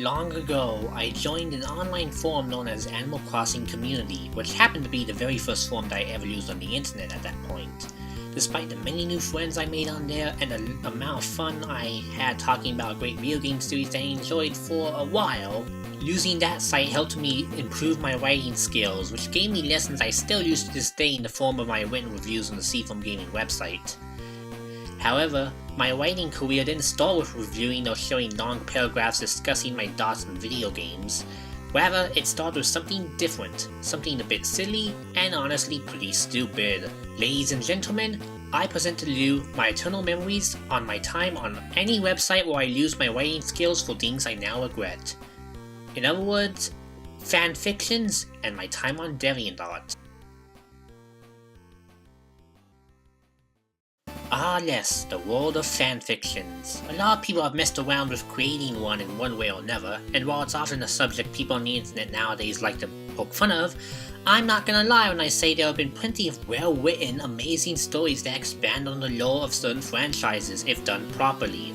Long ago, I joined an online forum known as Animal Crossing Community, which happened to be the very first forum that I ever used on the internet at that point. Despite the many new friends I made on there and the amount of fun I had talking about a great video game series that I enjoyed for a while, using that site helped me improve my writing skills, which gave me lessons I still use to this day in the form of my written reviews on the Seafoam gaming website. However, my writing career didn't start with reviewing or showing long paragraphs discussing my thoughts on video games. Rather, it started with something different, something a bit silly, and honestly pretty stupid. Ladies and gentlemen, I present to you my eternal memories on my time on any website where I used my writing skills for things I now regret. In other words, Fanfictions and my time on Deviantart. Ah yes, the world of fanfictions. A lot of people have messed around with creating one in one way or another, and while it's often a subject people on the internet nowadays like to poke fun of, I'm not gonna lie when I say there have been plenty of well-written, amazing stories that expand on the lore of certain franchises if done properly.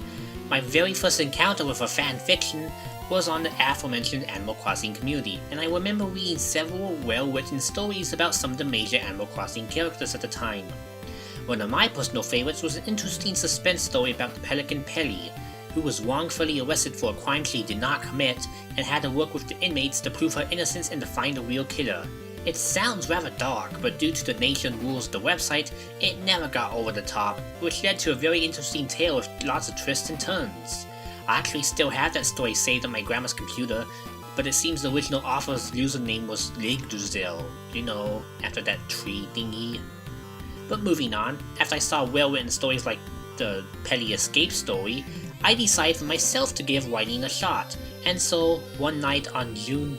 My very first encounter with a fanfiction was on the aforementioned Animal Crossing community, and I remember reading several well-written stories about some of the major Animal Crossing characters at the time. One of my personal favorites was an interesting suspense story about the pelican Pelly, who was wrongfully arrested for a crime she did not commit and had to work with the inmates to prove her innocence and to find a real killer. It sounds rather dark, but due to the nature and rules of the website, it never got over the top, which led to a very interesting tale with lots of twists and turns. I actually still have that story saved on my grandma's computer, but it seems the original author's username was Ligduzel, you know, after that tree thingy. But moving on, after I saw well-written stories like the Pelly escape story, I decided for myself to give writing a shot, and so one night in June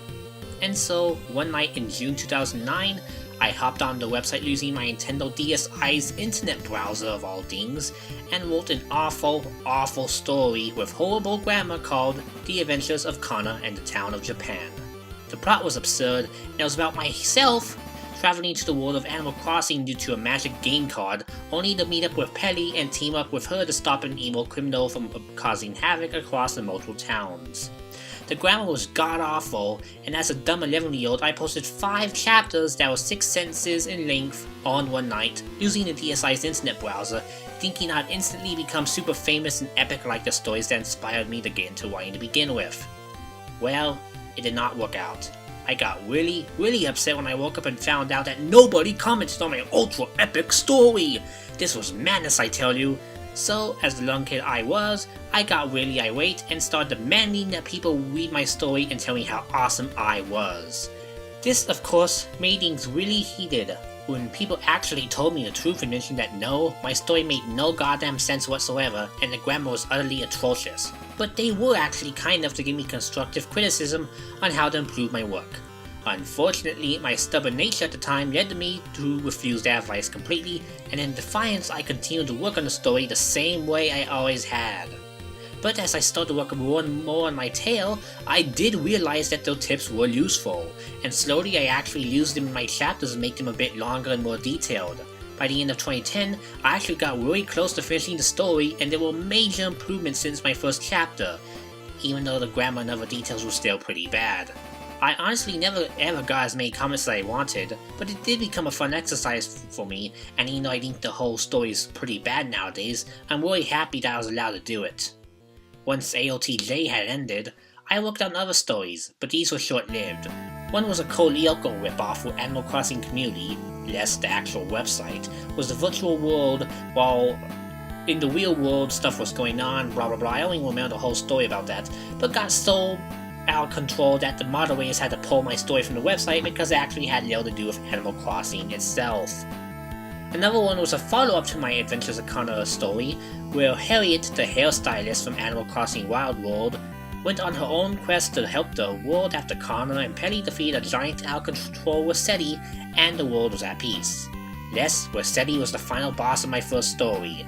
2009, I hopped on the website using my Nintendo DSi's internet browser of all things, and wrote an awful story with horrible grammar called The Adventures of Kana and the Town of Japan. The plot was absurd, and it was about myself traveling to the world of Animal Crossing due to a magic game card, only to meet up with Pelly and team up with her to stop an evil criminal from causing havoc across the multiple towns. The grammar was god-awful, and as a dumb 11-year-old I posted 5 chapters that were 6 sentences in length on one night, using the DSi's internet browser, thinking I'd instantly become super famous and epic like the stories that inspired me to get into writing to begin with. Well, it did not work out. I got really upset when I woke up and found out that nobody commented on my ultra epic story. This was madness, I tell you. So, as the young kid I was, I got really irate and started demanding that people read my story and tell me how awesome I was. This, of course, made things really heated when people actually told me the truth and mentioned that no, my story made no goddamn sense whatsoever and the grammar was utterly atrocious. But they were actually kind enough to give me constructive criticism on how to improve my work. Unfortunately, my stubborn nature at the time led me to refuse their advice completely, and in defiance I continued to work on the story the same way I always had. But as I started to work more and more on my tale, I did realize that those tips were useful, and slowly I actually used them in my chapters to make them a bit longer and more detailed. By the end of 2010, I actually got really close to finishing the story, and there were major improvements since my first chapter, even though the grammar and other details were still pretty bad. I honestly never ever got as many comments as I wanted, but it did become a fun exercise for me, and even though I think the whole story is pretty bad nowadays, I'm really happy that I was allowed to do it. Once AOTJ had ended, I worked on other stories, but these were short-lived. One was a Lyoko ripoff with Animal Crossing Community, less the actual website, was the virtual world, while in the real world stuff was going on, blah blah blah. I don't even remember the whole story about that, but got so out of control that the moderators had to pull my story from the website because it actually had little to do with Animal Crossing itself. Another one was a follow-up to my Adventures of Kana story, where Harriet, the hairstylist from Animal Crossing Wild World, went on her own quest to help the world after Kana and Pelly defeated a giant out-of-control Rossetti, and the world was at peace. Yes, Rossetti was the final boss of my first story.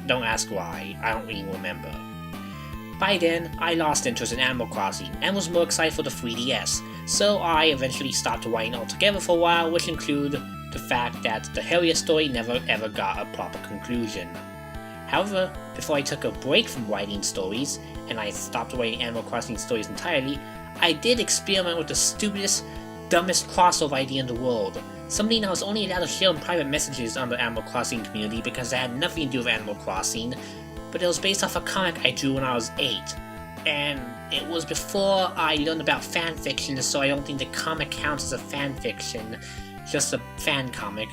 Don't ask why, I don't even remember. By then, I lost interest in Animal Crossing and was more excited for the 3DS, so I eventually stopped writing altogether for a while, which included the fact that the Harriet story never ever got a proper conclusion. However, before I took a break from writing stories, and I stopped writing Animal Crossing stories entirely, I did experiment with the stupidest, dumbest crossover idea in the world. Something I was only allowed to share in private messages on the Animal Crossing community because it had nothing to do with Animal Crossing, but it was based off a comic I drew when I was 8. And it was before I learned about fanfiction, so I don't think the comic counts as a fanfiction, just a fan comic.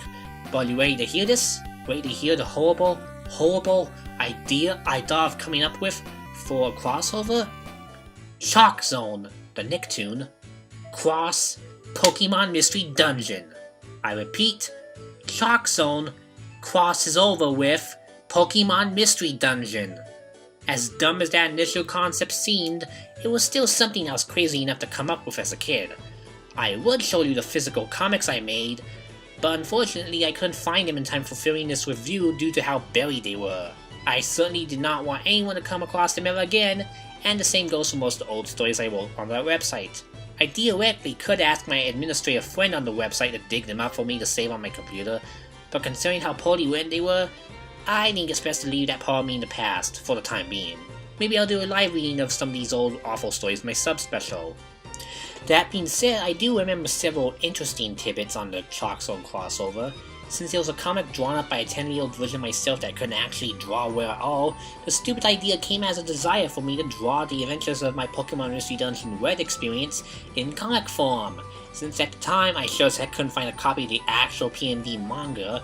But are you ready to hear this? Ready to hear the horrible idea I thought of coming up with for a crossover? Chalk Zone, the Nicktoon, cross Pokemon Mystery Dungeon. I repeat, Chalk Zone crosses over with Pokemon Mystery Dungeon. As dumb as that initial concept seemed, it was still something I was crazy enough to come up with as a kid. I would show you the physical comics I made, but unfortunately I couldn't find them in time for filming this review due to how buried they were. I certainly did not want anyone to come across them ever again, and the same goes for most of the old stories I wrote on that website. I theoretically could ask my administrative friend on the website to dig them up for me to save on my computer, but considering how poorly written they were, I think it's best to leave that part of me in the past, for the time being. Maybe I'll do a live reading of some of these old awful stories in my sub-special. That being said, I do remember several interesting tidbits on the Chalk Zone crossover. Since it was a comic drawn up by a 10-year-old version of myself that couldn't actually draw well at all, the stupid idea came as a desire for me to draw the adventures of my Pokemon Mystery Dungeon Red experience in comic form. Since at the time I sure as heck couldn't find a copy of the actual PMD manga,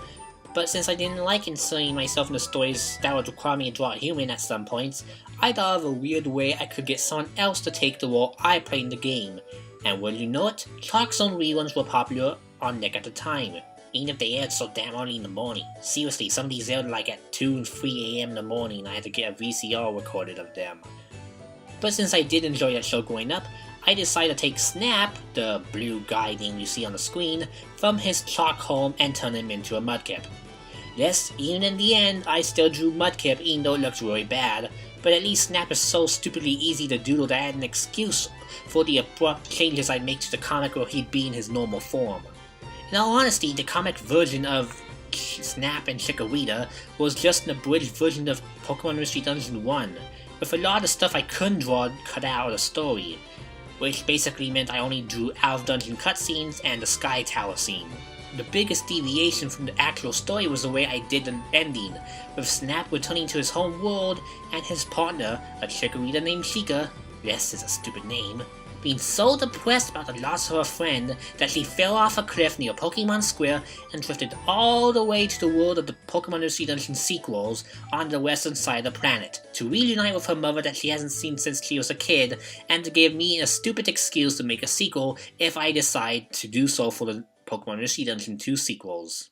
but since I didn't like inserting myself into stories that would require me to draw a human at some points, I thought of a weird way I could get someone else to take the role I played in the game. And would you know it, Chalk Zone reruns were popular on Nick at the time, even if they aired so damn early in the morning. Seriously, some of these aired like at 2 and 3 AM in the morning and I had to get a VCR recorded of them. But since I did enjoy that show growing up, I decided to take Snap, the blue guy name you see on the screen, from his chalk home and turn him into a Mudkip. Yes, even in the end, I still drew Mudkip even though it looks really bad, but at least Snap is so stupidly easy to doodle that I had an excuse for the abrupt changes I'd make to the comic where he'd be in his normal form. In all honesty, the comic version of Snap and Chikorita was just an abridged version of Pokemon Mystery Dungeon 1, with a lot of stuff I couldn't draw cut out of the story, which basically meant I only drew out-of-dungeon cutscenes and the Sky Tower scene. The biggest deviation from the actual story was the way I did the ending, with Snap returning to his home world and his partner, a Chikorita named Chica, yes, is a stupid name, being so depressed about the loss of her friend that she fell off a cliff near Pokemon Square and drifted all the way to the world of the Pokemon Mystery Dungeon sequels on the western side of the planet, to reunite with her mother that she hasn't seen since she was a kid, and to give me a stupid excuse to make a sequel if I decide to do so for the Pokemon Mystery Dungeon 2 sequels.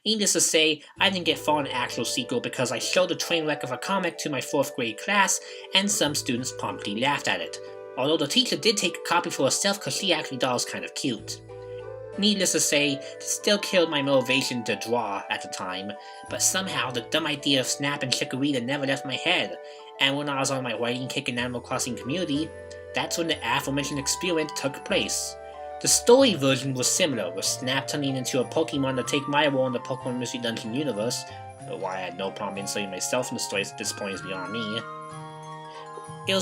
Needless to say, I didn't get far in the actual sequel because I showed the train wreck of a comic to my 4th grade class, and some students promptly laughed at it. Although the teacher did take a copy for herself because she actually thought it was kind of cute. Needless to say, this still killed my motivation to draw at the time, but somehow the dumb idea of Snap and Chikorita never left my head, and when I was on my writing kick in Animal Crossing community, that's when the aforementioned experiment took place. The story version was similar, with Snap turning into a Pokemon to take my role in the Pokemon Mystery Dungeon universe, but why I had no problem inserting myself in the stories at this point is beyond me. It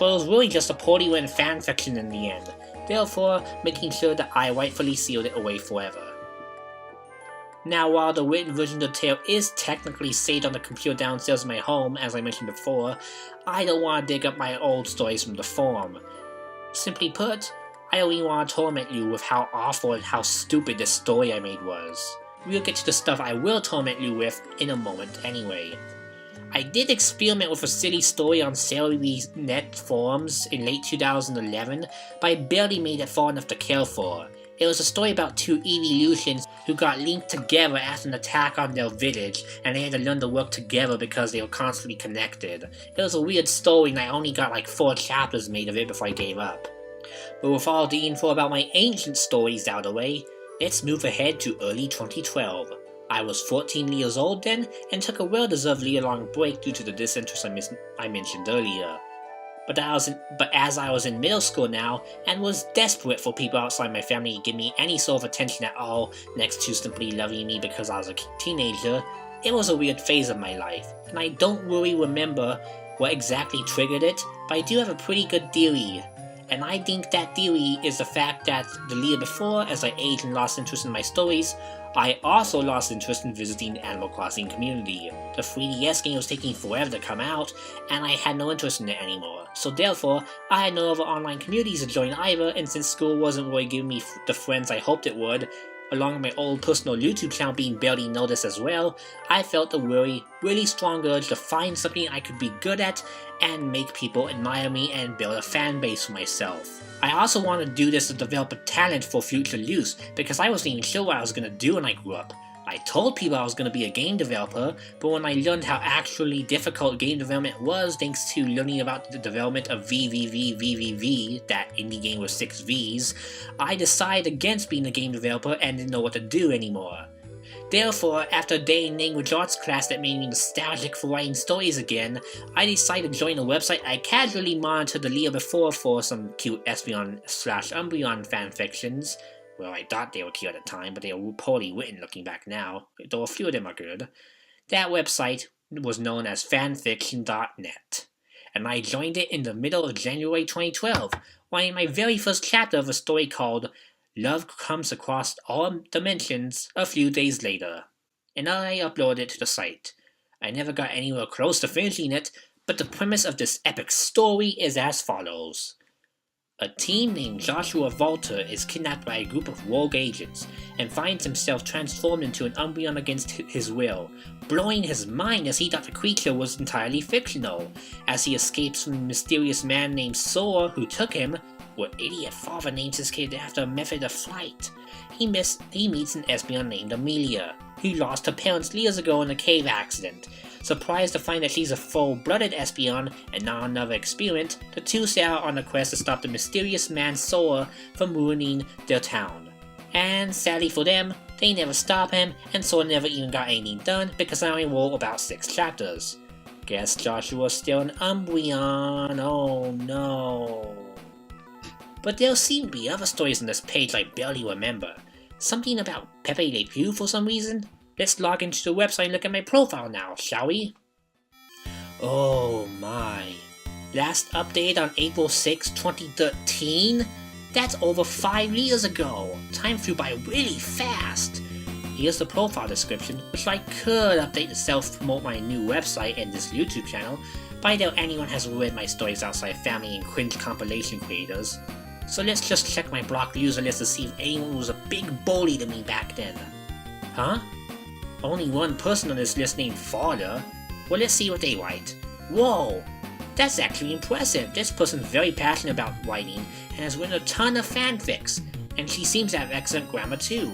was really just a poorly written fanfiction in the end, therefore making sure that I rightfully sealed it away forever. Now, while the written version of the tale is technically saved on the computer downstairs in my home, as I mentioned before, I don't want to dig up my old stories from the forum. Simply put, I don't even want to torment you with how awful and how stupid this story I made was. We'll get to the stuff I will torment you with in a moment anyway. I did experiment with a silly story on SailyNet forums in late 2011, but I barely made it far enough to care for. It was a story about two evolutions who got linked together after an attack on their village, and they had to learn to work together because they were constantly connected. It was a weird story and I only got like 4 chapters made of it before I gave up. But with all the info about my ancient stories out of the way, let's move ahead to early 2012. I was 14 years old then, and took a well-deserved year-long break due to the disinterest I mentioned earlier. But as I was in middle school now, and was desperate for people outside my family to give me any sort of attention at all, next to simply loving me because I was a teenager, it was a weird phase of my life, and I don't really remember what exactly triggered it, but I do have a pretty good theory. And I think that theory is the fact that the year before, as I aged and lost interest in my stories, I also lost interest in visiting the Animal Crossing community. The 3DS game was taking forever to come out, and I had no interest in it anymore. So therefore, I had no other online communities to join either, and since school wasn't really giving me the friends I hoped it would, along with my old personal YouTube channel being barely noticed as well, I felt a really strong urge to find something I could be good at and make people admire me and build a fan base for myself. I also wanted to do this to develop a talent for future use, because I wasn't even sure what I was going to do when I grew up. I told people I was going to be a game developer, but when I learned how actually difficult game development was thanks to learning about the development of VVVVVV, that indie game with 6 Vs, I decided against being a game developer and didn't know what to do anymore. Therefore, after a day in language arts class that made me nostalgic for writing stories again, I decided to join a website I casually monitored the year before for some cute Espeon/Umbreon fanfictions. Well, I thought they were cute at the time, but they were poorly written looking back now, though a few of them are good. That website was known as Fanfiction.net, and I joined it in the middle of January 2012, writing my very first chapter of a story called Love Comes Across All Dimensions a few days later, and I uploaded it to the site. I never got anywhere close to finishing it, but the premise of this epic story is as follows. A teen named Joshua Volter is kidnapped by a group of rogue agents and finds himself transformed into an Umbreon against his will, blowing his mind as he thought the creature was entirely fictional. As he escapes from a mysterious man named Sora who took him, what idiot father names his kid after a method of flight? He meets an Espeon named Amelia, who lost her parents years ago in a cave accident. Surprised to find that she's a full-blooded Espeon and not another experiment, the two set out on a quest to stop the mysterious man Sora from ruining their town. And sadly for them, they never stop him, and Sora never even got anything done because I only wrote about 6 chapters. Guess Joshua's still an Umbreon, oh no. But there seem to be other stories on this page I barely remember. Something about Pepe Le Pew for some reason? Let's log into the website and look at my profile now, shall we? Oh my. Last updated on April 6, 2013? That's over 5 years ago! Time flew by really fast! Here's the profile description, which I could update to self-promote my new website and this YouTube channel, but I doubt anyone has read my stories outside family and cringe compilation creators. So let's just check my blocked user list to see if anyone was a big bully to me back then. Huh? Only one person on this list named Father? Well, let's see what they write. Whoa! That's actually impressive. This person's very passionate about writing and has written a ton of fanfics, and she seems to have excellent grammar too.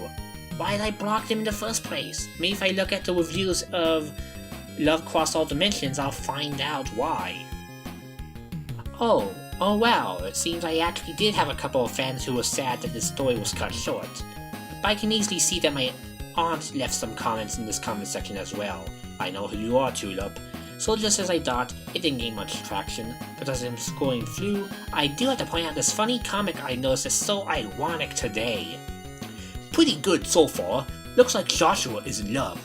Why did I block them in the first place? Maybe if I look at the reviews of Love Cross All Dimensions, I'll find out why. Oh wow, it seems I actually did have a couple of fans who were sad that this story was cut short. But I can easily see that my aunt left some comments in this comment section as well. I know who you are, Tulip. So just as I thought, it didn't gain much traction, but as I'm scrolling through, I do have to point out this funny comic I noticed is so ironic today. Pretty good so far. Looks like Joshua is in love.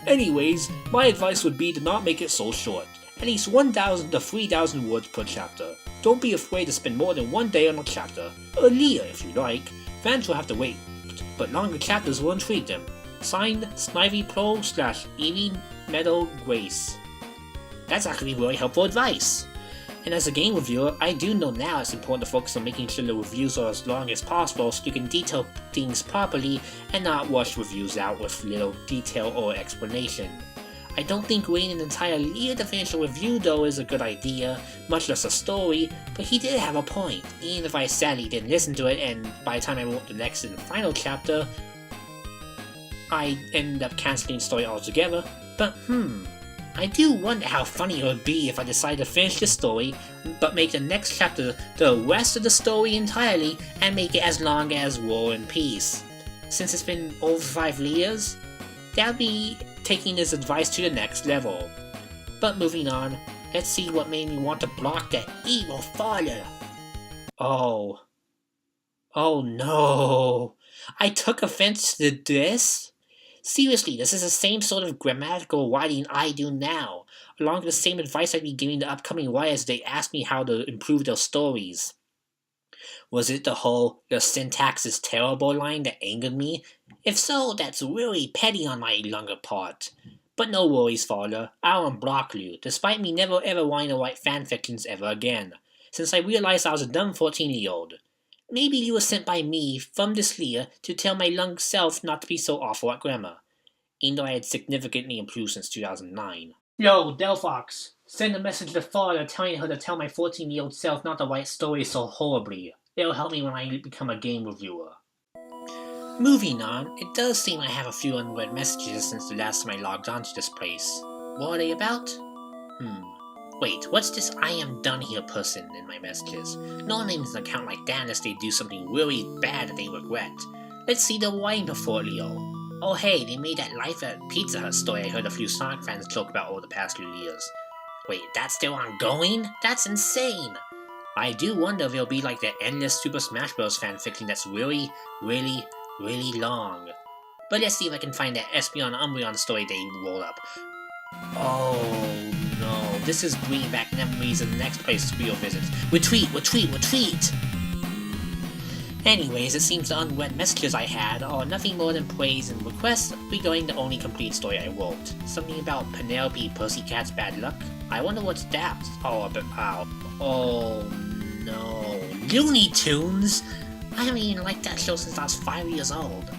Anyways, my advice would be to not make it so short. At least 1,000 to 3,000 words per chapter. Don't be afraid to spend more than one day on a chapter. A year if you like. Fans will have to wait, but longer chapters will intrigue them. Signed, Snivy Pro / Evie Meadow Grace. That's actually really helpful advice. And as a game reviewer, I do know now it's important to focus on making sure the reviews are as long as possible so you can detail things properly and not rush reviews out with little detail or explanation. I don't think waiting an entire year to finish a review though is a good idea, much less a story, but he did have a point, even if I sadly didn't listen to it and by the time I wrote the next and final chapter, I ended up cancelling the story altogether. But I do wonder how funny it would be if I decided to finish the story, but make the next chapter the rest of the story entirely and make it as long as War and Peace. Since it's been over 5 years, that'll be taking this advice to the next level. But moving on, let's see what made me want to block that evil father. Oh no! I took offense to this? Seriously, this is the same sort of grammatical writing I do now. along with the same advice I'd be giving the upcoming writers they asked me how to improve their stories. Was it the whole "the syntax is terrible" line that angered me? If so, that's really petty on my younger part. But no worries, father, I'll unblock you, despite me never ever wanting to write fanfictions ever again, since I realized I was a dumb 14-year-old. Maybe you were sent by me, from this year, to tell my young self not to be so awful at grammar, even though I had significantly improved since 2009. Yo, Delphox, send a message to father telling her to tell my 14-year-old self not to write stories so horribly. It'll help me when I become a game reviewer. Moving on, it does seem I have a few unread messages since the last time I logged on to this place. What are they about? Wait, what's this "I am done here" person in my messages? No one names an account like that unless they do something really bad that they regret. Let's see the wine portfolio. Oh hey, they made that Life at Pizza Hut story I heard a few Sonic fans joke about over the past few years. Wait, that's still ongoing? That's insane! I do wonder if it'll be like the endless Super Smash Bros. Fanfiction that's really long. But let's see if I can find that Espeon Umbreon story they rolled up. Oh no, this is bringing back memories of the next place we'll visit. Retreat! Anyways, it seems the unread messages I had are nothing more than praise and requests regarding the only complete story I wrote. Something about Penelope Pussycat's bad luck? I wonder what's that all about. Oh no. Looney Tunes? I haven't even liked that show since I was 5 years old.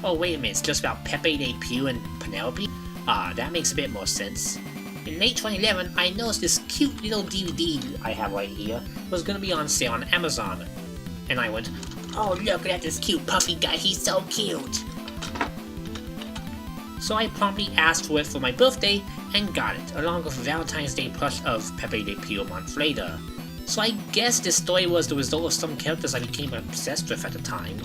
Oh wait a minute, it's just about Pepe Le Pew and Penelope? Ah, that makes a bit more sense. In late 2011, I noticed this cute little DVD I have right here was gonna be on sale on Amazon. And I went, oh look at this cute puffy guy, he's so cute! So I promptly asked for it for my birthday and got it, along with a Valentine's Day plush of Pepe Le Pew a month later. So I guess this story was the result of some characters I became obsessed with at the time.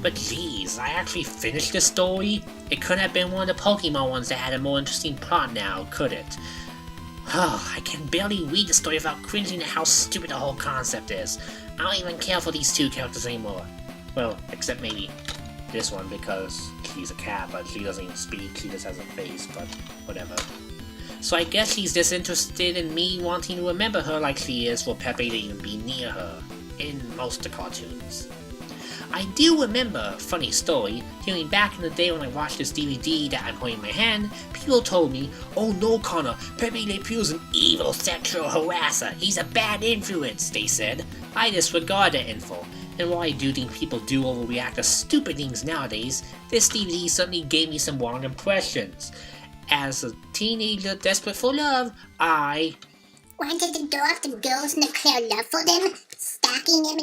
But geez, I actually finished this story? It couldn't have been one of the Pokemon ones that had a more interesting plot now, could it? I can barely read the story without cringing at how stupid the whole concept is. I don't even care for these two characters anymore. Well, except maybe this one, because she's a cat, but she doesn't even speak, she just has a face, but whatever. So I guess she's disinterested in me wanting to remember her like she is for Pepe to even be near her, in most of the cartoons. I do remember, funny story, hearing back in the day when I watched this DVD that I'm holding in my hand, people told me, oh no Connor, Pepe Le Pew's an evil sexual harasser, he's a bad influence, they said. I disregard that info, and while I do think people do overreact to stupid things nowadays, this DVD certainly gave me some wrong impressions. As a teenager desperate for love, I wanted to go after girls and declare love for them, stalking them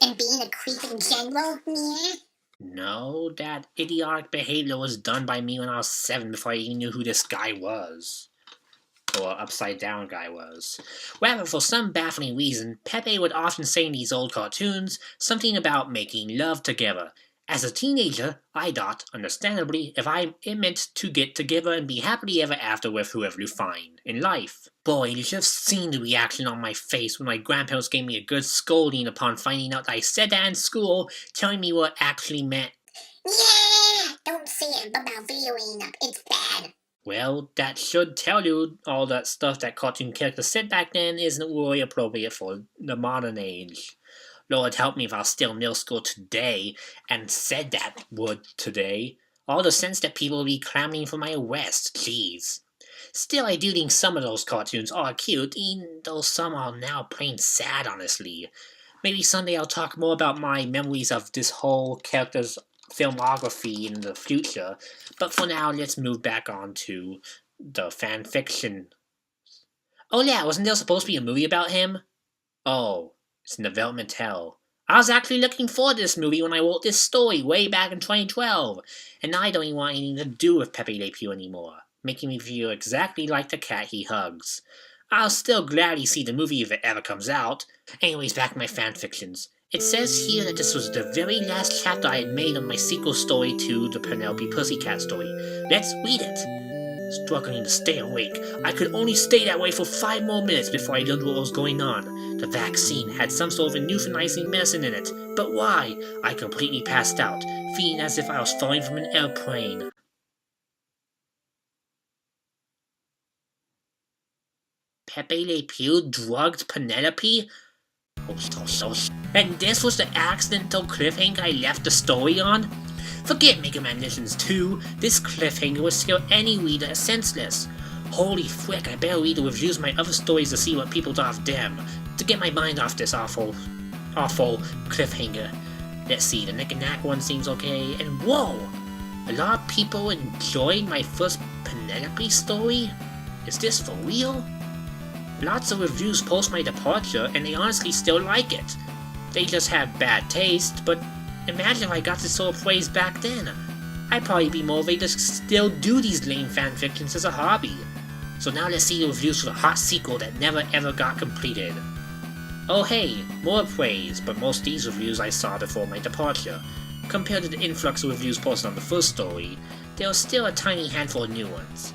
and being a creep in general, yeah? No, that idiotic behavior was done by me when I was 7 before I even knew who this guy was. Or upside down guy was. Rather, for some baffling reason, Pepe would often say in these old cartoons something about making love together. As a teenager, I thought, understandably, it meant to get together and be happily ever after with whoever you find in life. Boy, you should have seen the reaction on my face when my grandparents gave me a good scolding upon finding out that I said that in school, telling me what it actually meant. Yeah! Don't say it about videoing up, it's bad. Well, that should tell you all that stuff that cartoon characters said back then isn't really appropriate for the modern age. Lord help me if I was still in middle school today and said that word today. All the sense that people would be clamoring for my arrest, jeez. Still, I do think some of those cartoons are cute, even though some are now plain sad, honestly. Maybe someday I'll talk more about my memories of this whole character's filmography in the future, but for now, let's move back on to the fanfiction. Oh yeah, wasn't there supposed to be a movie about him? Oh, it's in development hell. I was actually looking forward to this movie when I wrote this story way back in 2012, and now I don't even want anything to do with Pepe Le Pew anymore, making me feel exactly like the cat he hugs. I'll still gladly see the movie if it ever comes out. Anyways, back to my fanfictions. It says here that this was the very last chapter I had made on my sequel story to the Penelope Pussycat story. Let's read it. Struggling to stay awake, I could only stay that way for 5 more minutes before I learned what was going on. The vaccine had some sort of euthanizing medicine in it, but why? I completely passed out, feeling as if I was falling from an airplane. Pepe Le Pew drugged Penelope? And this was the accidental cliffhanger I left the story on? Forget Mega Man Legends 2, this cliffhanger would scare any reader as senseless. Holy frick, I better read the reviews of my other stories to see what people thought of them, to get my mind off this awful cliffhanger. Let's see, the Nick and Knack one seems okay, and whoa! A lot of people enjoyed my first Penelope story? Is this for real? Lots of reviews post my departure, and they honestly still like it. They just have bad taste, but imagine if I got this sort of praise back then. I'd probably be motivated to still do these lame fanfictions as a hobby. So now let's see the reviews for the hot sequel that never ever got completed. Oh hey, more praise, but most of these reviews I saw before my departure. Compared to the influx of reviews posted on the first story, there was still a tiny handful of new ones.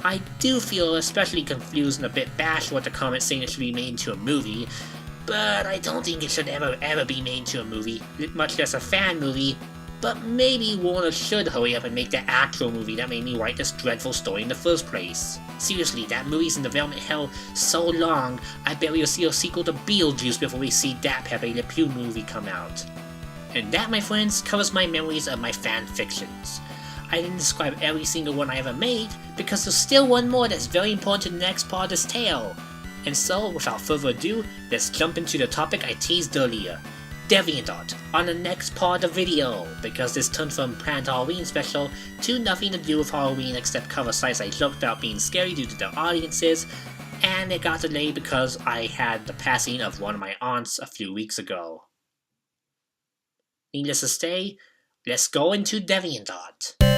I do feel especially confused and a bit bashed with the comments saying it should be made into a movie, but I don't think it should ever be made into a movie, much less a fan movie. But maybe Warner should hurry up and make the actual movie that made me write this dreadful story in the first place. Seriously, that movie's in development hell so long, I bet we'll see a sequel to Beetlejuice before we see that Pepe Le Pew movie come out. And that, my friends, covers my memories of my fanfictions. I didn't describe every single one I ever made, because there's still one more that's very important to the next part of this tale. And so, without further ado, let's jump into the topic I teased earlier. Deviantart on the next part of the video, because this turned from planned Halloween special to nothing to do with Halloween except cover sites I joked about being scary due to their audiences, and it got delayed because I had the passing of one of my aunts a few weeks ago. Needless to say, let's go into Deviantart.